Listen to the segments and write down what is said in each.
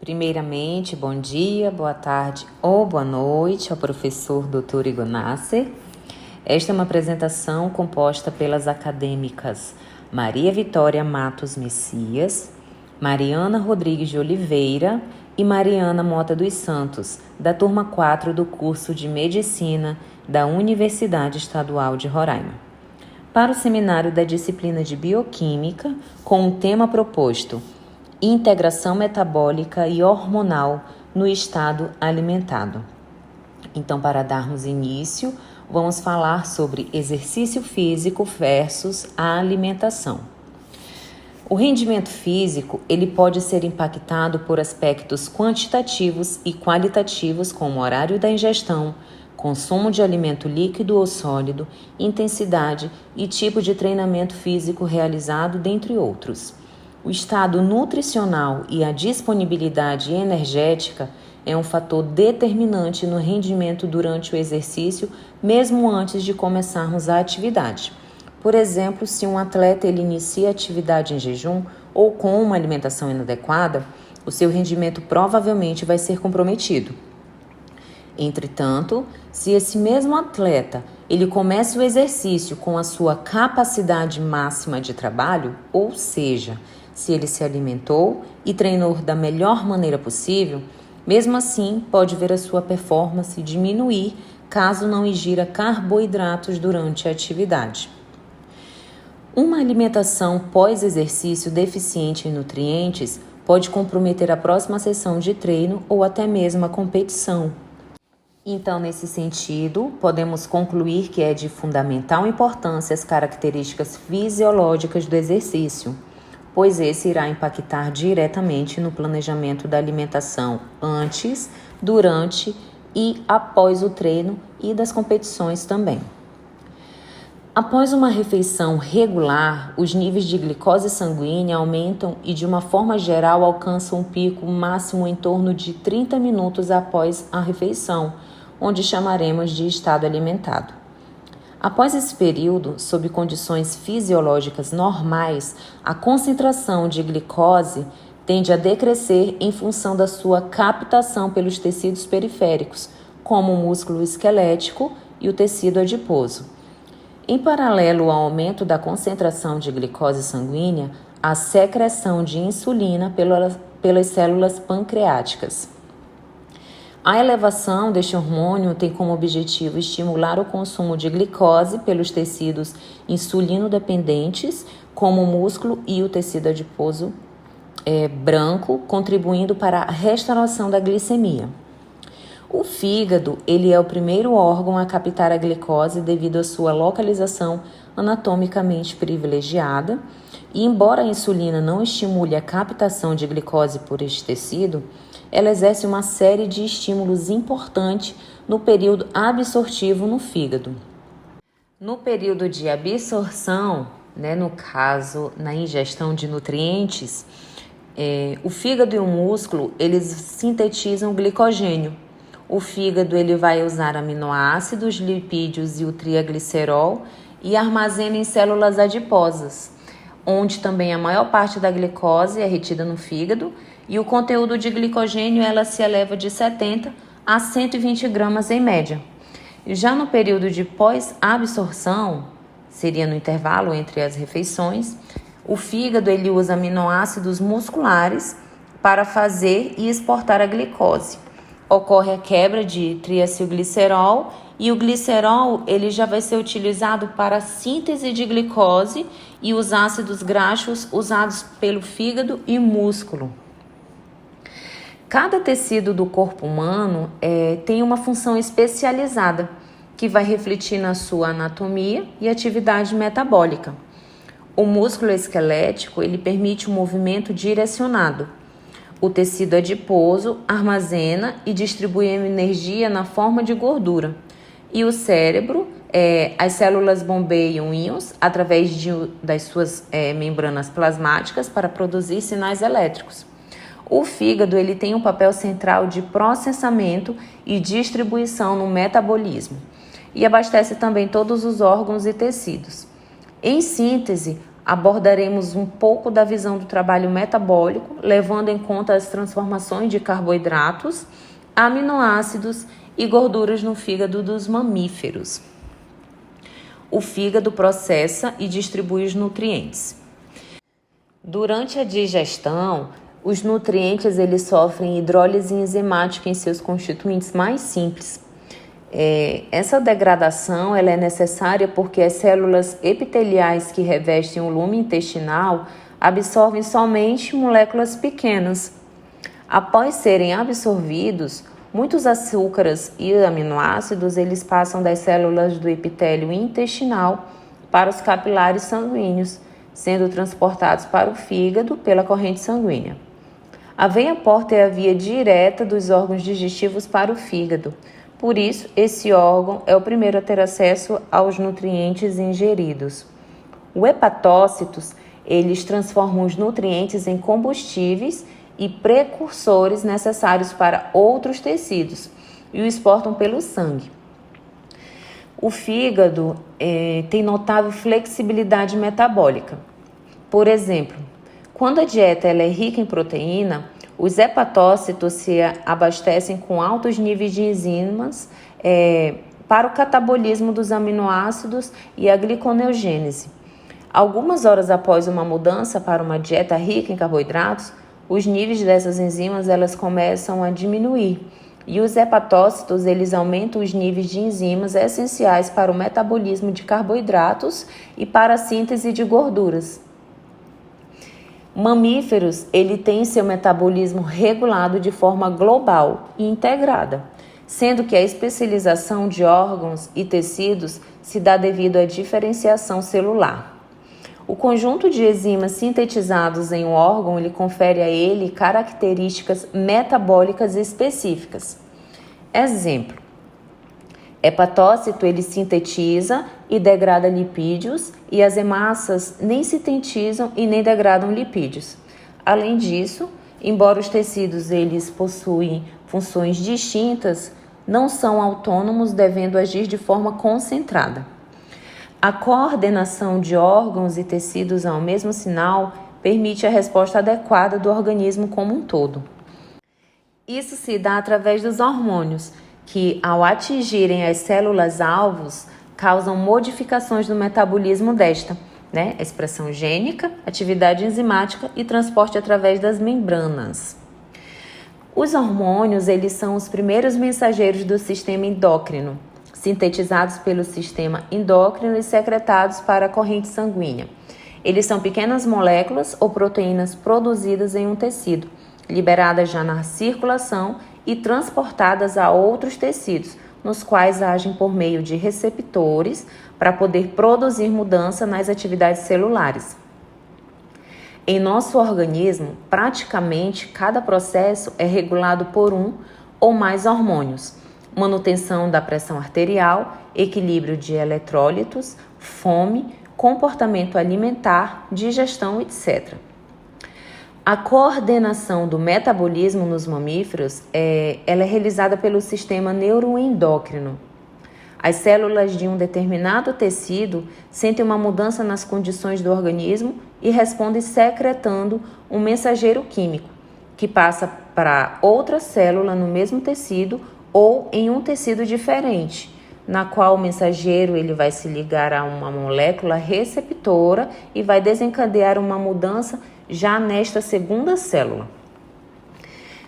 Primeiramente, bom dia, boa tarde ou boa noite ao professor Dr. Igor Nasser. Esta é uma apresentação composta pelas acadêmicas Maria Vitória Matos Messias, Mariana Rodrigues de Oliveira e Mariana Mota dos Santos, da turma 4 do curso de Medicina da Universidade Estadual de Roraima. Para o seminário da disciplina de Bioquímica, com o tema proposto Integração metabólica e hormonal no estado alimentado. Então, para darmos início, vamos falar sobre exercício físico versus a alimentação. O rendimento físico, ele pode ser impactado por aspectos quantitativos e qualitativos, como horário da ingestão, consumo de alimento líquido ou sólido, intensidade e tipo de treinamento físico realizado, dentre outros. O estado nutricional e a disponibilidade energética é um fator determinante no rendimento durante o exercício, mesmo antes de começarmos a atividade. Por exemplo, se um atleta ele inicia a atividade em jejum ou com uma alimentação inadequada, o seu rendimento provavelmente vai ser comprometido. Entretanto, se esse mesmo atleta ele começa o exercício com a sua capacidade máxima de trabalho, ou seja, se ele se alimentou e treinou da melhor maneira possível, mesmo assim pode ver a sua performance diminuir caso não ingira carboidratos durante a atividade. Uma alimentação pós-exercício deficiente em nutrientes pode comprometer a próxima sessão de treino ou até mesmo a competição. Então, nesse sentido, podemos concluir que é de fundamental importância as características fisiológicas do exercício, pois esse irá impactar diretamente no planejamento da alimentação antes, durante e após o treino e das competições também. Após uma refeição regular, os níveis de glicose sanguínea aumentam e, de uma forma geral, alcançam um pico máximo em torno de 30 minutos após a refeição, onde chamaremos de estado alimentado. Após esse período, sob condições fisiológicas normais, a concentração de glicose tende a decrescer em função da sua captação pelos tecidos periféricos, como o músculo esquelético e o tecido adiposo. Em paralelo ao aumento da concentração de glicose sanguínea, a secreção de insulina pelas células pancreáticas. A elevação deste hormônio tem como objetivo estimular o consumo de glicose pelos tecidos insulino-dependentes, como o músculo e o tecido adiposo branco, contribuindo para a restauração da glicemia. O fígado, ele é o primeiro órgão a captar a glicose devido à sua localização anatomicamente privilegiada, e embora a insulina não estimule a captação de glicose por este tecido, ela exerce uma série de estímulos importantes no período absortivo no fígado. No período de absorção, no caso, na ingestão de nutrientes, o fígado e o músculo, eles sintetizam glicogênio. O fígado ele vai usar aminoácidos, lipídios e o triglicerol e armazena em células adiposas, onde também a maior parte da glicose é retida no fígado, e o conteúdo de glicogênio ela se eleva de 70 a 120 gramas em média. Já no período de pós-absorção, seria no intervalo entre as refeições, o fígado ele usa aminoácidos musculares para fazer e exportar a glicose. Ocorre a quebra de triacilglicerol e o glicerol ele já vai ser utilizado para a síntese de glicose e os ácidos graxos usados pelo fígado e músculo. Cada tecido do corpo humano tem uma função especializada que vai refletir na sua anatomia e atividade metabólica. O músculo esquelético ele permite um movimento direcionado. O tecido adiposo armazena e distribui energia na forma de gordura. E o cérebro, as células bombeiam íons através das suas membranas plasmáticas para produzir sinais elétricos. O fígado ele tem um papel central de processamento e distribuição no metabolismo e abastece também todos os órgãos e tecidos. Em síntese, abordaremos um pouco da visão do trabalho metabólico, levando em conta as transformações de carboidratos, aminoácidos e gorduras no fígado dos mamíferos. O fígado processa e distribui os nutrientes. Durante a digestão, os nutrientes eles sofrem hidrólise enzimática em seus constituintes mais simples. Essa degradação ela é necessária porque as células epiteliais que revestem o lume intestinal absorvem somente moléculas pequenas. Após serem absorvidos, muitos açúcares e aminoácidos eles passam das células do epitélio intestinal para os capilares sanguíneos, sendo transportados para o fígado pela corrente sanguínea. A veia porta é a via direta dos órgãos digestivos para o fígado. Por isso, esse órgão é o primeiro a ter acesso aos nutrientes ingeridos. Os hepatócitos, eles transformam os nutrientes em combustíveis e precursores necessários para outros tecidos e o exportam pelo sangue. O fígado tem notável flexibilidade metabólica. Por exemplo, quando a dieta ela é rica em proteína, os hepatócitos se abastecem com altos níveis de enzimas para o catabolismo dos aminoácidos e a gliconeogênese. Algumas horas após uma mudança para uma dieta rica em carboidratos, os níveis dessas enzimas elas começam a diminuir e os hepatócitos eles aumentam os níveis de enzimas essenciais para o metabolismo de carboidratos e para a síntese de gorduras. Mamíferos, ele tem seu metabolismo regulado de forma global e integrada, sendo que a especialização de órgãos e tecidos se dá devido à diferenciação celular. O conjunto de enzimas sintetizados em um órgão, ele confere a ele características metabólicas específicas. Exemplo: hepatócito, ele sintetiza e degrada lipídios e as hemácias nem sintetizam e nem degradam lipídios. Além disso, embora os tecidos eles possuem funções distintas, não são autônomos, devendo agir de forma concentrada. A coordenação de órgãos e tecidos ao mesmo sinal permite a resposta adequada do organismo como um todo. Isso se dá através dos hormônios, que, ao atingirem as células-alvos, causam modificações no metabolismo desta, expressão gênica, atividade enzimática e transporte através das membranas. Os hormônios, eles são os primeiros mensageiros do sistema endócrino, sintetizados pelo sistema endócrino e secretados para a corrente sanguínea. Eles são pequenas moléculas ou proteínas produzidas em um tecido, liberadas já na circulação e transportadas a outros tecidos, nos quais agem por meio de receptores para poder produzir mudança nas atividades celulares. Em nosso organismo, praticamente cada processo é regulado por um ou mais hormônios: manutenção da pressão arterial, equilíbrio de eletrólitos, fome, comportamento alimentar, digestão, etc. A coordenação do metabolismo nos mamíferos ela é realizada pelo sistema neuroendócrino. As células de um determinado tecido sentem uma mudança nas condições do organismo e respondem secretando um mensageiro químico, que passa para outra célula no mesmo tecido ou em um tecido diferente, na qual o mensageiro ele vai se ligar a uma molécula receptora e vai desencadear uma mudança já nesta segunda célula.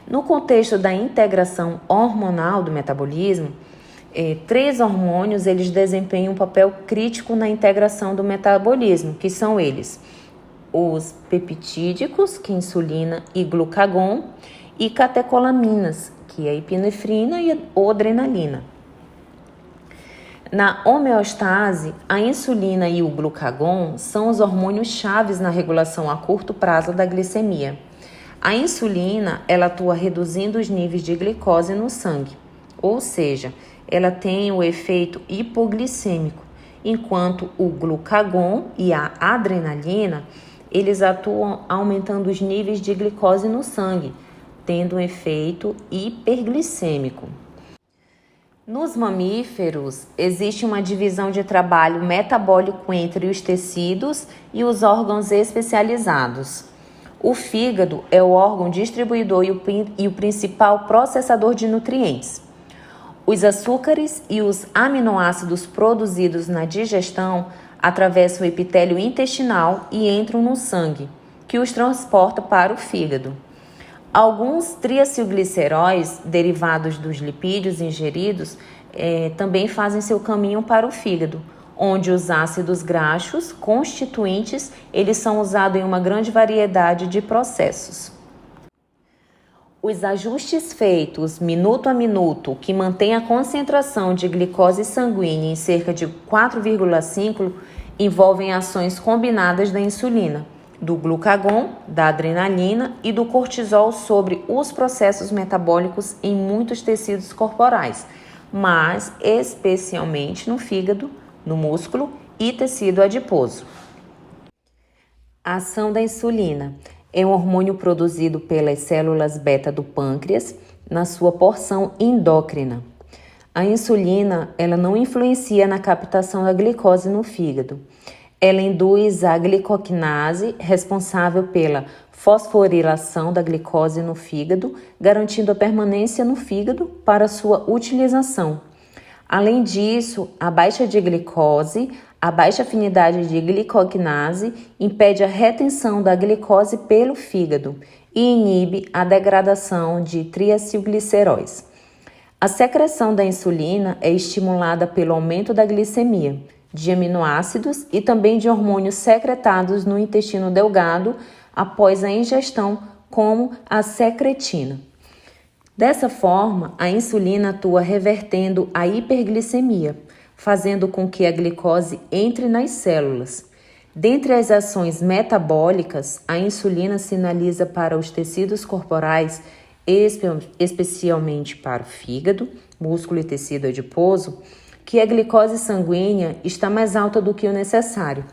No contexto da integração hormonal do metabolismo, 3 hormônios eles desempenham um papel crítico na integração do metabolismo, que são eles: os peptídicos, que é insulina e glucagon, e catecolaminas, que é a epinefrina e a adrenalina. Na homeostase, a insulina e o glucagon são os hormônios chaves na regulação a curto prazo da glicemia. A insulina, ela atua reduzindo os níveis de glicose no sangue, ou seja, ela tem o efeito hipoglicêmico, enquanto o glucagon e a adrenalina, eles atuam aumentando os níveis de glicose no sangue, tendo um efeito hiperglicêmico. Nos mamíferos, existe uma divisão de trabalho metabólico entre os tecidos e os órgãos especializados. O fígado é o órgão distribuidor e o principal processador de nutrientes. Os açúcares e os aminoácidos produzidos na digestão atravessam o epitélio intestinal e entram no sangue, que os transporta para o fígado. Alguns triacilgliceróis, derivados dos lipídios ingeridos, também fazem seu caminho para o fígado, onde os ácidos graxos constituintes eles são usados em uma grande variedade de processos. Os ajustes feitos minuto a minuto, que mantêm a concentração de glicose sanguínea em cerca de 4,5, envolvem ações combinadas da insulina, do glucagon, da adrenalina e do cortisol sobre os processos metabólicos em muitos tecidos corporais, mas especialmente no fígado, no músculo e tecido adiposo. A ação da insulina é um hormônio produzido pelas células beta do pâncreas na sua porção endócrina. A insulina, ela não influencia na captação da glicose no fígado. Ela induz a glicoquinase, responsável pela fosforilação da glicose no fígado, garantindo a permanência no fígado para sua utilização. Além disso, a baixa de glicose, a baixa afinidade de glicoquinase impede a retenção da glicose pelo fígado e inibe a degradação de triacilgliceróis. A secreção da insulina é estimulada pelo aumento da glicemia, de aminoácidos e também de hormônios secretados no intestino delgado após a ingestão, como a secretina. Dessa forma, a insulina atua revertendo a hiperglicemia, fazendo com que a glicose entre nas células. Dentre as ações metabólicas, a insulina sinaliza para os tecidos corporais, especialmente para o fígado, músculo e tecido adiposo, que a glicose sanguínea está mais alta do que o necessário.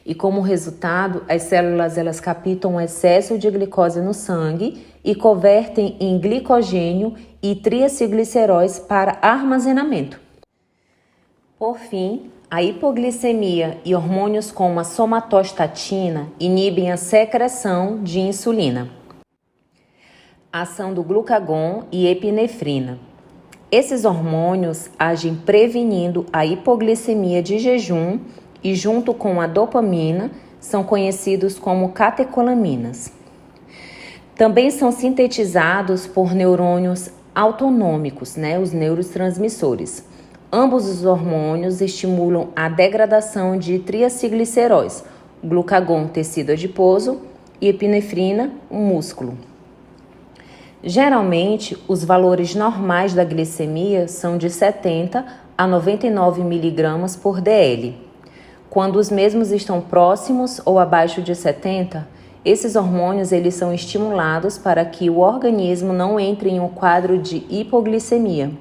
E como resultado, as células elas captam um excesso de glicose no sangue e convertem em glicogênio e triacilgliceróis para armazenamento. Por fim, a hipoglicemia e hormônios como a somatostatina inibem a secreção de insulina. Ação do glucagon e epinefrina. Esses hormônios agem prevenindo a hipoglicemia de jejum e, junto com a dopamina, são conhecidos como catecolaminas. Também são sintetizados por neurônios autonômicos, os neurotransmissores. Ambos os hormônios estimulam a degradação de triacilgliceróis, glucagon, tecido adiposo, e epinefrina, o músculo. Geralmente, os valores normais da glicemia são de 70 a 99 mg por dl. Quando os mesmos estão próximos ou abaixo de 70, esses hormônios eles são estimulados para que o organismo não entre em um quadro de hipoglicemia.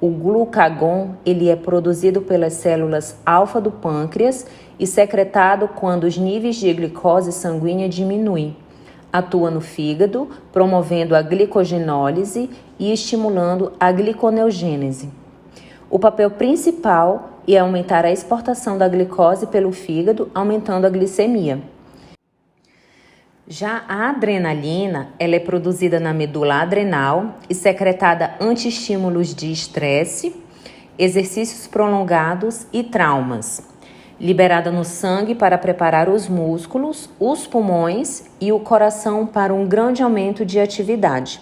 O glucagon ele é produzido pelas células alfa do pâncreas e secretado quando os níveis de glicose sanguínea diminuem. Atua no fígado, promovendo a glicogenólise e estimulando a gliconeogênese. O papel principal é aumentar a exportação da glicose pelo fígado, aumentando a glicemia. Já a adrenalina, ela é produzida na medula adrenal e secretada ante estímulos de estresse, exercícios prolongados e traumas. Liberada no sangue para preparar os músculos, os pulmões e o coração para um grande aumento de atividade.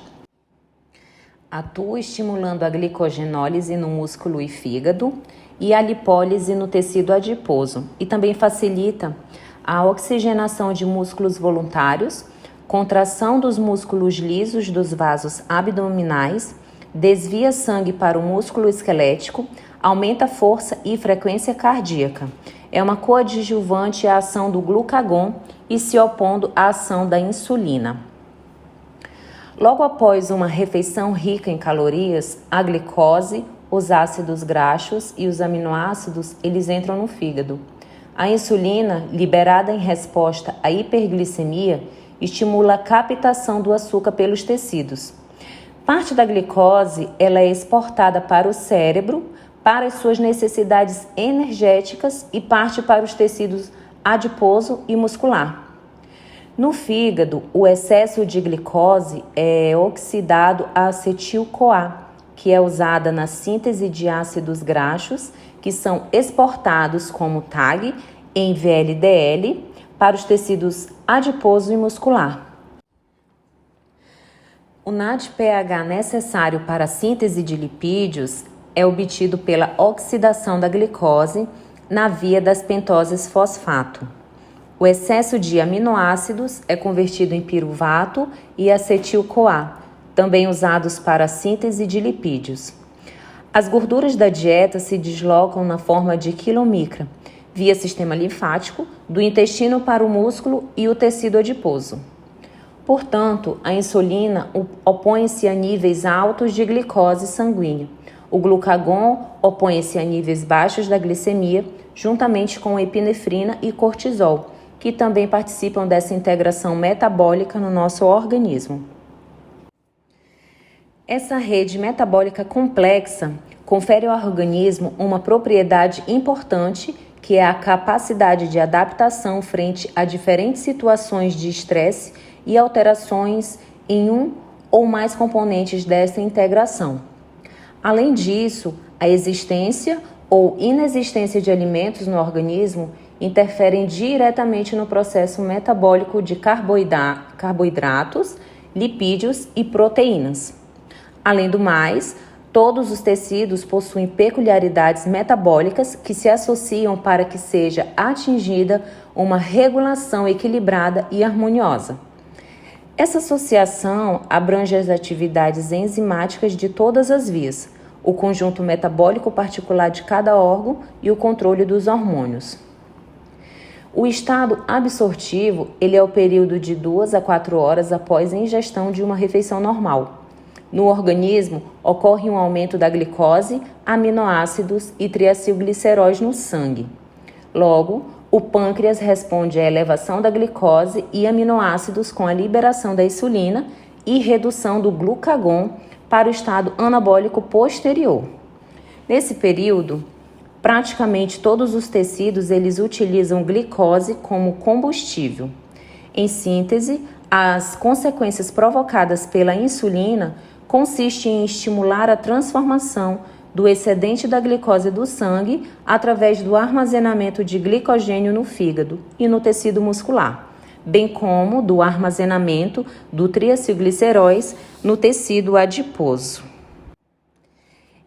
Atua estimulando a glicogenólise no músculo e fígado e a lipólise no tecido adiposo e também facilita a oxigenação de músculos voluntários, contração dos músculos lisos dos vasos abdominais, desvia sangue para o músculo esquelético, aumenta a força e frequência cardíaca. É uma coadjuvante à ação do glucagon e se opondo à ação da insulina. Logo após uma refeição rica em calorias, a glicose, os ácidos graxos e os aminoácidos, eles entram no fígado. A insulina, liberada em resposta à hiperglicemia, estimula a captação do açúcar pelos tecidos. Parte da glicose ela é exportada para o cérebro, para as suas necessidades energéticas e parte para os tecidos adiposo e muscular. No fígado, o excesso de glicose é oxidado a acetil-CoA, que é usada na síntese de ácidos graxos, que são exportados como TAG em VLDL para os tecidos adiposo e muscular. O NADPH necessário para a síntese de lipídios é obtido pela oxidação da glicose na via das pentoses fosfato. O excesso de aminoácidos é convertido em piruvato e acetil-CoA, também usados para a síntese de lipídios. As gorduras da dieta se deslocam na forma de quilomicra, via sistema linfático, do intestino para o músculo e o tecido adiposo. Portanto, a insulina opõe-se a níveis altos de glicose sanguínea. O glucagon opõe-se a níveis baixos da glicemia, juntamente com epinefrina e cortisol, que também participam dessa integração metabólica no nosso organismo. Essa rede metabólica complexa confere ao organismo uma propriedade importante, que é a capacidade de adaptação frente a diferentes situações de estresse e alterações em um ou mais componentes dessa integração. Além disso, a existência ou inexistência de alimentos no organismo interferem diretamente no processo metabólico de carboidratos, lipídios e proteínas. Além do mais, todos os tecidos possuem peculiaridades metabólicas que se associam para que seja atingida uma regulação equilibrada e harmoniosa. Essa associação abrange as atividades enzimáticas de todas as vias, o conjunto metabólico particular de cada órgão e o controle dos hormônios. O estado absortivo ele é o período de 2 a 4 horas após a ingestão de uma refeição normal. No organismo, ocorre um aumento da glicose, aminoácidos e triacilgliceróis no sangue. Logo, o pâncreas responde à elevação da glicose e aminoácidos com a liberação da insulina e redução do glucagon para o estado anabólico posterior. Nesse período, praticamente todos os tecidos eles utilizam glicose como combustível. Em síntese, as consequências provocadas pela insulina consistem em estimular a transformação do excedente da glicose do sangue através do armazenamento de glicogênio no fígado e no tecido muscular, bem como do armazenamento do triacilgliceróis no tecido adiposo.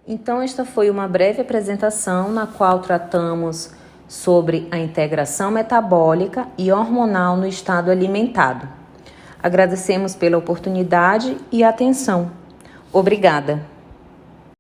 Então, esta foi uma breve apresentação na qual tratamos sobre a integração metabólica e hormonal no estado alimentado. Agradecemos pela oportunidade e atenção. Obrigada!